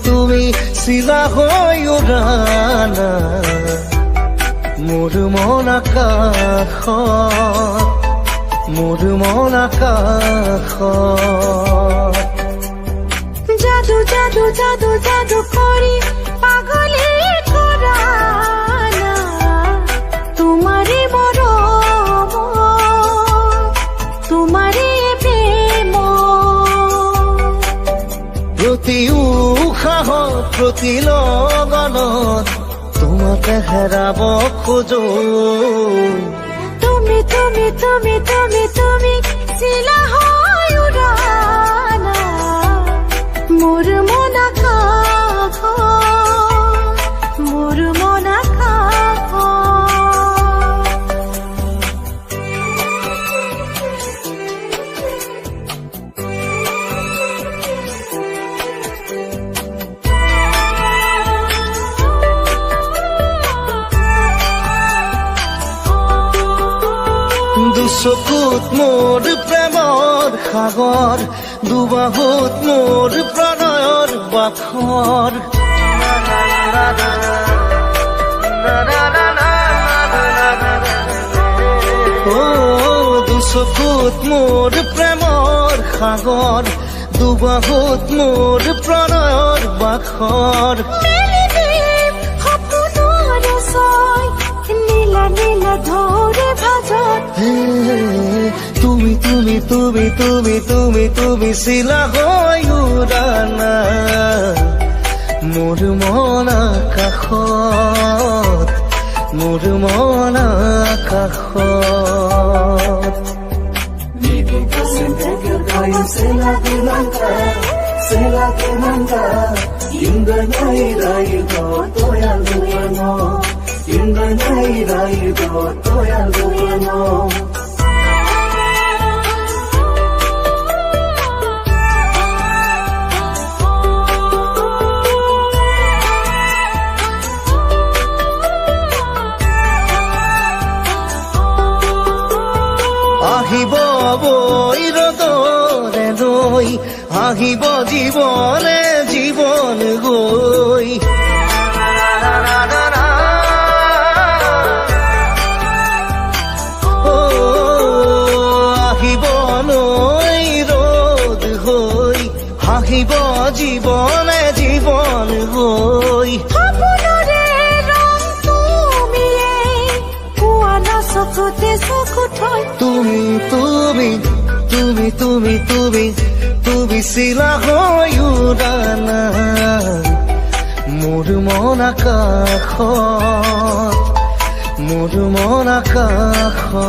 তুমি চিলা হৈ উৰানা মোৰ মন আকাশত জাদু জাদু জাদু জাদু কৰি পাগলী কৰা না তোমাৰে মৰম তোমাৰে প্ৰেম প্ৰতি উশাহত প্ৰতি লগনত তোমাকে হেৰাব খোজো তুমি তুমি তুমি তুমি তুমি চিলা হৈ উৰানা মোৰ মন আকাশত মোৰ মন আকাশত দুচকুত মোৰ প্ৰেমৰ সাগৰ দুবাহুত মোৰ প্ৰণয়ৰ বাখৰ দুচকুত মোৰ প্ৰেমৰ সাগৰ দুবাহুত মোৰ প্ৰণয়ৰ বাখৰ নীলা নীলা ধৰে ভাজত তুমি তুমি তুমি তুমি তুমি তুমি চিলা হৈ উৰানা মোৰ মন আকাশত মোৰ মন আকাশত আহিব বৈ ৰ'দৰে ৰৈ আহিব জীৱনে জীৱন গৈ আহিব নৈ ৰ'দ হৈ আহিব জীৱনে জীৱন গৈ তুমি তুমি তুমি তুমি তুমি তুমি চিলা হৈ উৰানা মোৰ মন আকাশত মোৰ মন আকাশত